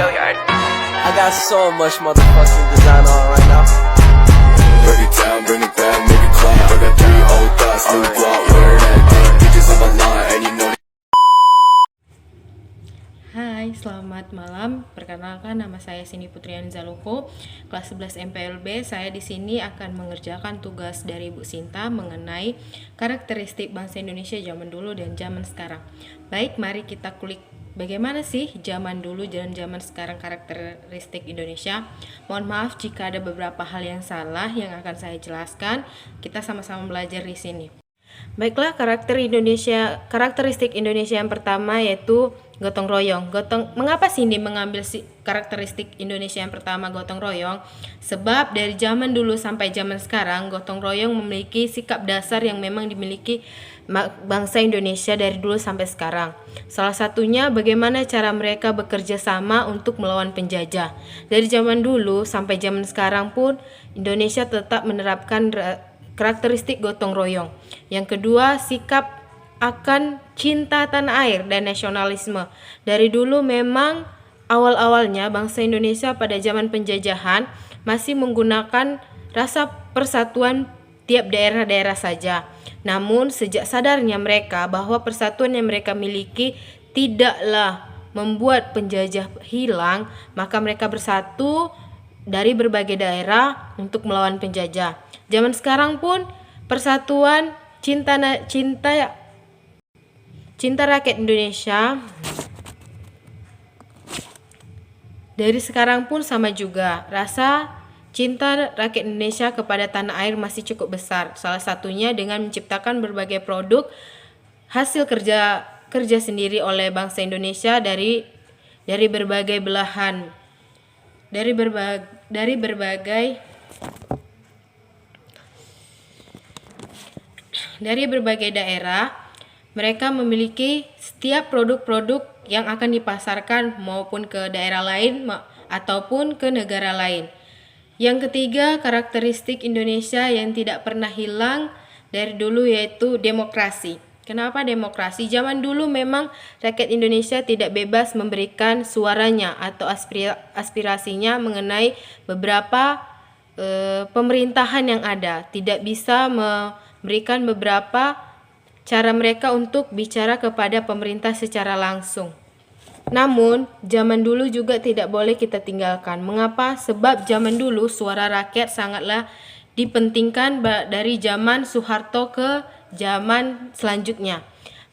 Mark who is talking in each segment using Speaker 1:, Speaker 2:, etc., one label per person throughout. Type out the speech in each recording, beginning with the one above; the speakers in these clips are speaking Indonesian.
Speaker 1: I got so much motherfucking design on right now.
Speaker 2: Break it down, bring it back, make it clap. I got 3 old thoughts, new block, where that thing. Bitches on my line, and you know.
Speaker 3: Hai, selamat malam. Perkenalkan, nama saya Cindy Putriani Zaloko, kelas 11 MPLB. Saya di sini akan mengerjakan tugas dari Bu Sinta mengenai karakteristik bangsa Indonesia zaman dulu dan zaman sekarang. Baik, mari kita kulik bagaimana sih zaman dulu dan zaman sekarang karakteristik Indonesia. Mohon maaf jika ada beberapa hal yang salah yang akan saya jelaskan. Kita sama-sama belajar di sini. Baiklah, karakteristik Indonesia yang pertama yaitu gotong royong. Mengapa Cindy mengambil karakteristik Indonesia yang pertama gotong royong? Sebab dari zaman dulu sampai zaman sekarang gotong royong memiliki sikap dasar yang memang dimiliki bangsa Indonesia dari dulu sampai sekarang. Salah satunya bagaimana cara mereka bekerja sama untuk melawan penjajah. Dari zaman dulu sampai zaman sekarang pun Indonesia tetap menerapkan karakteristik gotong royong. Yang kedua, sikap akan cinta tanah air dan nasionalisme. Dari dulu memang awal-awalnya bangsa Indonesia pada zaman penjajahan masih menggunakan rasa persatuan tiap daerah-daerah saja. Namun sejak sadarnya mereka bahwa persatuan yang mereka miliki tidaklah membuat penjajah hilang, maka mereka bersatu dari berbagai daerah untuk melawan penjajah. Zaman sekarang pun persatuan cinta rakyat Indonesia dari sekarang pun sama juga. Rasa cinta rakyat Indonesia kepada tanah air masih cukup besar. Salah satunya dengan menciptakan berbagai produk hasil kerja sendiri oleh bangsa Indonesia dari berbagai belahan, dari berbagai daerah. Mereka memiliki setiap produk-produk yang akan dipasarkan maupun ke daerah lain ataupun ke negara lain. Yang ketiga, karakteristik Indonesia yang tidak pernah hilang dari dulu yaitu demokrasi. Kenapa demokrasi? Zaman dulu memang rakyat Indonesia tidak bebas memberikan suaranya atau aspirasinya mengenai beberapa pemerintahan yang ada. Tidak bisa memberikan beberapa cara mereka untuk bicara kepada pemerintah secara langsung. Namun, zaman dulu juga tidak boleh kita tinggalkan. Mengapa? Sebab zaman dulu suara rakyat sangatlah dipentingkan dari zaman Soeharto ke zaman selanjutnya.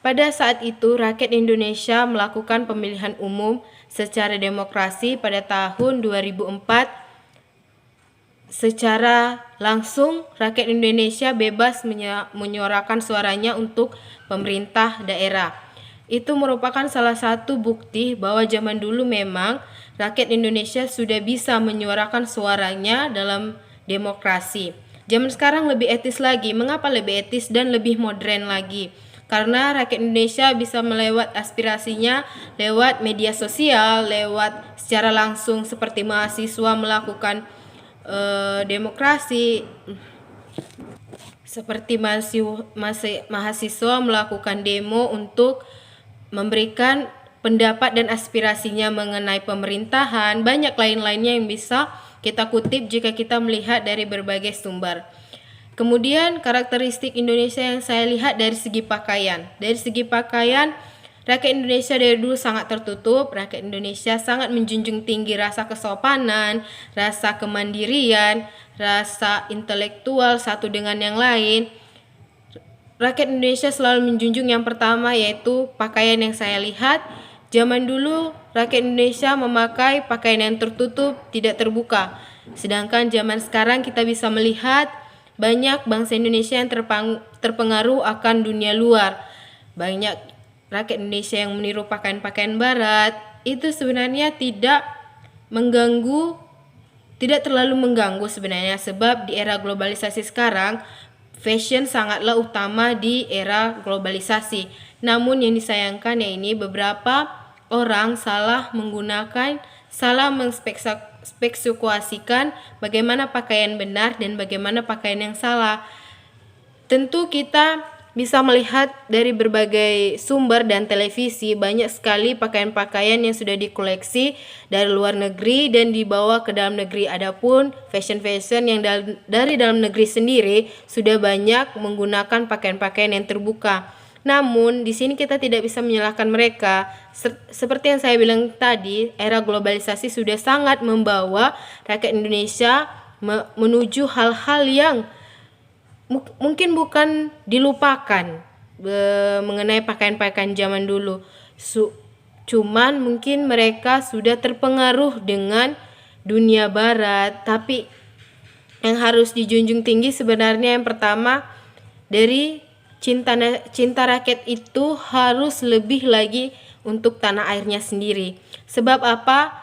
Speaker 3: Pada saat itu, rakyat Indonesia melakukan pemilihan umum secara demokrasi pada tahun 2004. Secara langsung, rakyat Indonesia bebas menyuarakan suaranya untuk pemerintah daerah. Itu merupakan salah satu bukti bahwa zaman dulu memang rakyat Indonesia sudah bisa menyuarakan suaranya dalam demokrasi. Zaman sekarang lebih etis lagi. Mengapa lebih etis dan lebih modern lagi? Karena rakyat Indonesia bisa melewat aspirasinya lewat media sosial, lewat secara langsung seperti mahasiswa melakukan demokrasi, seperti mahasiswa melakukan demo untuk memberikan pendapat dan aspirasinya mengenai pemerintahan. Banyak lain-lainnya yang bisa kita kutip jika kita melihat dari berbagai sumber. Kemudian karakteristik Indonesia yang saya lihat dari segi pakaian. Dari segi pakaian, rakyat Indonesia dari dulu sangat tertutup. Rakyat Indonesia sangat menjunjung tinggi rasa kesopanan, rasa kemandirian, rasa intelektual satu dengan yang lain. Rakyat Indonesia selalu menjunjung yang pertama yaitu pakaian. Yang saya lihat, zaman dulu rakyat Indonesia memakai pakaian yang tertutup, tidak terbuka. Sedangkan zaman sekarang kita bisa melihat banyak bangsa Indonesia yang terpengaruh akan dunia luar. Banyak rakyat Indonesia yang meniru pakaian-pakaian barat. Itu sebenarnya tidak terlalu mengganggu sebenarnya, sebab di era globalisasi sekarang fashion sangatlah utama di era globalisasi. Namun yang disayangkan ya ini beberapa orang salah mengspekulasikan bagaimana pakaian benar dan bagaimana pakaian yang salah. Tentu kita bisa melihat dari berbagai sumber dan televisi, banyak sekali pakaian-pakaian yang sudah dikoleksi dari luar negeri dan dibawa ke dalam negeri. Adapun fashion-fashion yang dari dalam negeri sendiri sudah banyak menggunakan pakaian-pakaian yang terbuka. Namun di sini kita tidak bisa menyalahkan mereka. Seperti yang saya bilang tadi, era globalisasi sudah sangat membawa rakyat Indonesia menuju hal-hal yang mungkin bukan dilupakan mengenai pakaian-pakaian zaman dulu. Cuman mungkin mereka sudah terpengaruh dengan dunia barat. Tapi yang harus dijunjung tinggi sebenarnya yang pertama, dari cinta rakyat itu harus lebih lagi untuk tanah airnya sendiri. Sebab apa?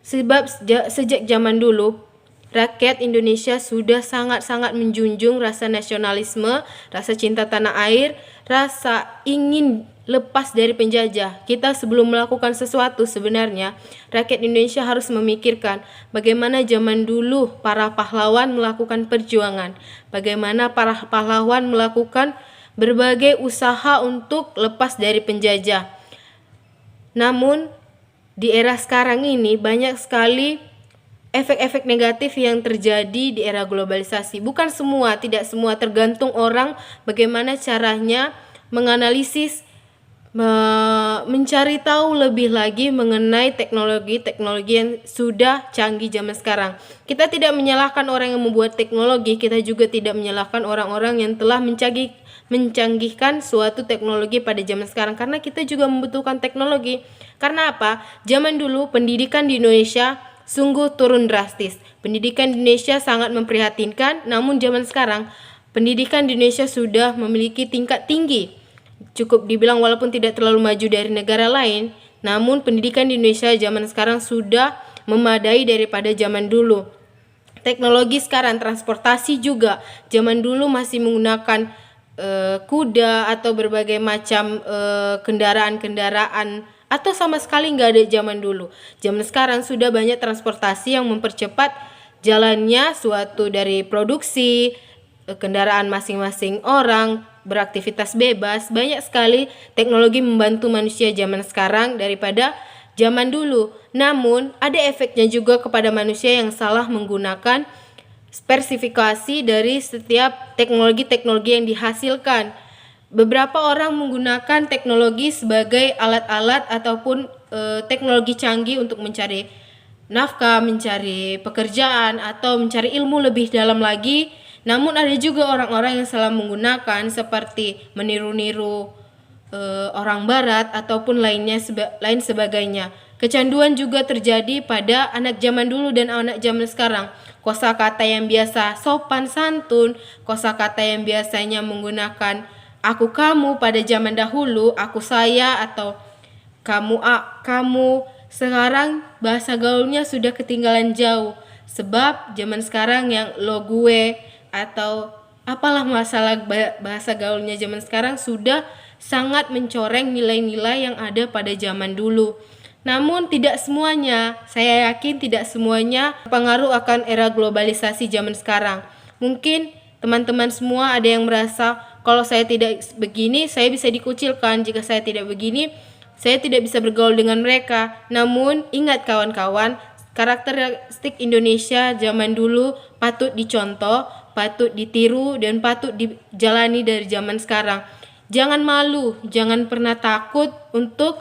Speaker 3: Sebab sejak zaman dulu rakyat Indonesia sudah sangat-sangat menjunjung rasa nasionalisme, rasa cinta tanah air, rasa ingin lepas dari penjajah. Kita sebelum melakukan sesuatu sebenarnya, rakyat Indonesia harus memikirkan bagaimana zaman dulu para pahlawan melakukan perjuangan, bagaimana para pahlawan melakukan berbagai usaha untuk lepas dari penjajah. Namun di era sekarang ini banyak sekali efek-efek negatif yang terjadi di era globalisasi. Bukan semua, tidak semua, tergantung orang bagaimana caranya menganalisis, mencari tahu lebih lagi mengenai teknologi yang sudah canggih zaman sekarang. Kita tidak menyalahkan orang yang membuat teknologi, kita juga tidak menyalahkan orang-orang yang telah mencanggihkan suatu teknologi pada zaman sekarang, karena kita juga membutuhkan teknologi. Karena apa? Zaman dulu pendidikan di Indonesia sungguh turun drastis. Pendidikan di Indonesia sangat memprihatinkan, namun zaman sekarang pendidikan di Indonesia sudah memiliki tingkat tinggi. Cukup dibilang walaupun tidak terlalu maju dari negara lain, namun pendidikan di Indonesia zaman sekarang sudah memadai daripada zaman dulu. Teknologi sekarang, transportasi juga. Zaman dulu masih menggunakan kuda atau berbagai macam kendaraan-kendaraan, atau sama sekali nggak ada zaman dulu. Zaman sekarang sudah banyak transportasi yang mempercepat jalannya suatu dari produksi, kendaraan masing-masing orang, beraktivitas bebas. Banyak sekali teknologi membantu manusia zaman sekarang daripada zaman dulu. Namun ada efeknya juga kepada manusia yang salah menggunakan spesifikasi dari setiap teknologi-teknologi yang dihasilkan. Beberapa orang menggunakan teknologi sebagai alat-alat ataupun teknologi canggih untuk mencari nafkah, mencari pekerjaan, atau mencari ilmu lebih dalam lagi. Namun ada juga orang-orang yang salah menggunakan seperti meniru-niru orang barat ataupun lain sebagainya. Kecanduan juga terjadi pada anak zaman dulu dan anak zaman sekarang. Kosakata yang biasa sopan santun, kosakata yang biasanya menggunakan aku kamu pada zaman dahulu, aku saya atau kamu, sekarang bahasa gaulnya sudah ketinggalan jauh. Sebab zaman sekarang yang lo gue atau apalah masalah bahasa gaulnya zaman sekarang sudah sangat mencoreng nilai-nilai yang ada pada zaman dulu. Namun tidak semuanya, saya yakin tidak semuanya pengaruh akan era globalisasi zaman sekarang. Mungkin teman-teman semua ada yang merasa kalau saya tidak begini, saya bisa dikucilkan. Jika saya tidak begini, saya tidak bisa bergaul dengan mereka. Namun ingat kawan-kawan, karakteristik Indonesia zaman dulu patut dicontoh, patut ditiru, dan patut dijalani dari zaman sekarang. Jangan malu, jangan pernah takut untuk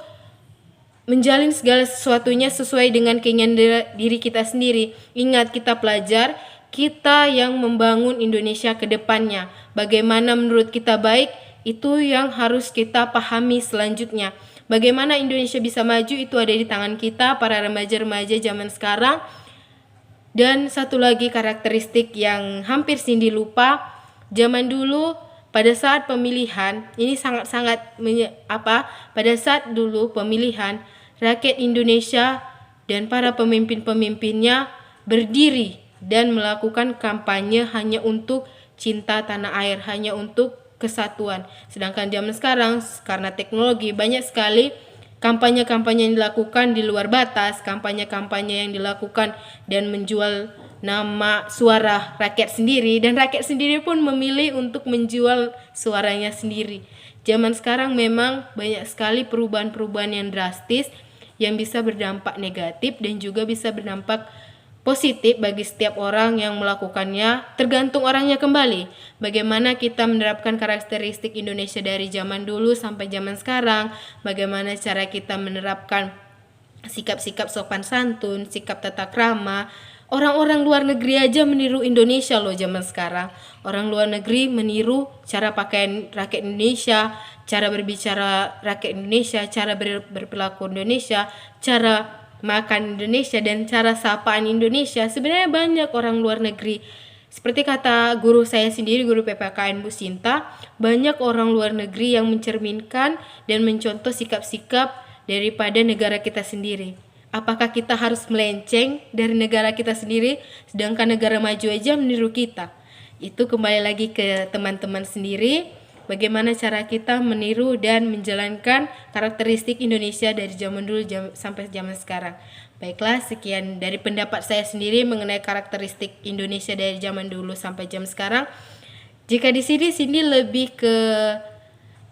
Speaker 3: menjalin segala sesuatunya sesuai dengan keinginan diri kita sendiri. Ingat, kita pelajar, kita yang membangun Indonesia ke depannya. Bagaimana menurut kita baik, itu yang harus kita pahami selanjutnya. Bagaimana Indonesia bisa maju, itu ada di tangan kita, para remaja-remaja zaman sekarang. Dan satu lagi karakteristik yang hampir Cindy lupa, zaman dulu pada saat pemilihan, ini sangat-sangat pada saat dulu pemilihan, rakyat Indonesia dan para pemimpin-pemimpinnya berdiri dan melakukan kampanye hanya untuk cinta tanah air, hanya untuk kesatuan. Sedangkan zaman sekarang karena teknologi banyak sekali kampanye-kampanye yang dilakukan di luar batas, kampanye-kampanye yang dilakukan dan menjual nama suara rakyat sendiri, dan rakyat sendiri pun memilih untuk menjual suaranya sendiri. Zaman sekarang memang banyak sekali perubahan-perubahan yang drastis yang bisa berdampak negatif dan juga bisa berdampak positif bagi setiap orang yang melakukannya, tergantung orangnya kembali. Bagaimana kita menerapkan karakteristik Indonesia dari zaman dulu sampai zaman sekarang, bagaimana cara kita menerapkan sikap-sikap sopan santun, sikap tata krama. Orang-orang luar negeri aja meniru Indonesia loh zaman sekarang. Orang luar negeri meniru cara pakaian rakyat Indonesia, cara berbicara rakyat Indonesia, cara berperilaku Indonesia, cara makan Indonesia, dan cara sapaan Indonesia. Sebenarnya banyak orang luar negeri. Seperti kata guru saya sendiri, guru PPKN Bu Sinta, banyak orang luar negeri yang mencerminkan dan mencontoh sikap-sikap daripada negara kita sendiri. Apakah kita harus melenceng dari negara kita sendiri, sedangkan negara maju aja meniru kita? Itu kembali lagi ke teman-teman sendiri, bagaimana cara kita meniru dan menjalankan karakteristik Indonesia dari zaman dulu sampai zaman sekarang. Baiklah, sekian dari pendapat saya sendiri mengenai karakteristik Indonesia dari zaman dulu sampai zaman sekarang. Jika di sini lebih ke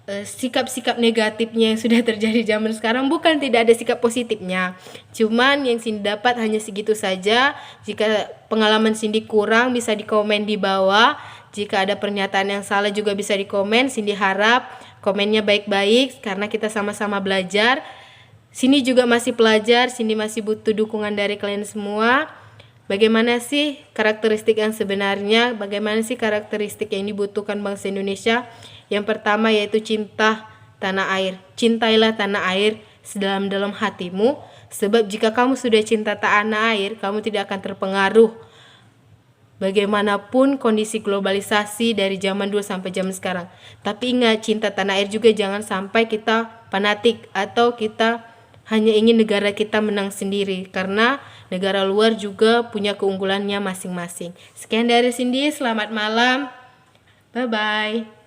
Speaker 3: sikap-sikap negatifnya yang sudah terjadi zaman sekarang, bukan tidak ada sikap positifnya, cuman yang Cindy dapat hanya segitu saja. Jika pengalaman Cindy kurang bisa dikomen di bawah, jika ada pernyataan yang salah juga bisa dikomen. Cindy harap komennya baik-baik karena kita sama-sama belajar. Cindy juga masih pelajar, Cindy masih butuh dukungan dari kalian semua. Bagaimana sih karakteristik yang sebenarnya, bagaimana sih karakteristik yang dibutuhkan bangsa Indonesia? Yang pertama yaitu cinta tanah air. Cintailah tanah air sedalam-dalam hatimu, sebab jika kamu sudah cinta tanah air, kamu tidak akan terpengaruh bagaimanapun kondisi globalisasi dari zaman dulu sampai zaman sekarang. Tapi ingat, cinta tanah air juga jangan sampai kita fanatik atau kita hanya ingin negara kita menang sendiri, karena negara luar juga punya keunggulannya masing-masing. Sekian dari Cindy, selamat malam. Bye-bye.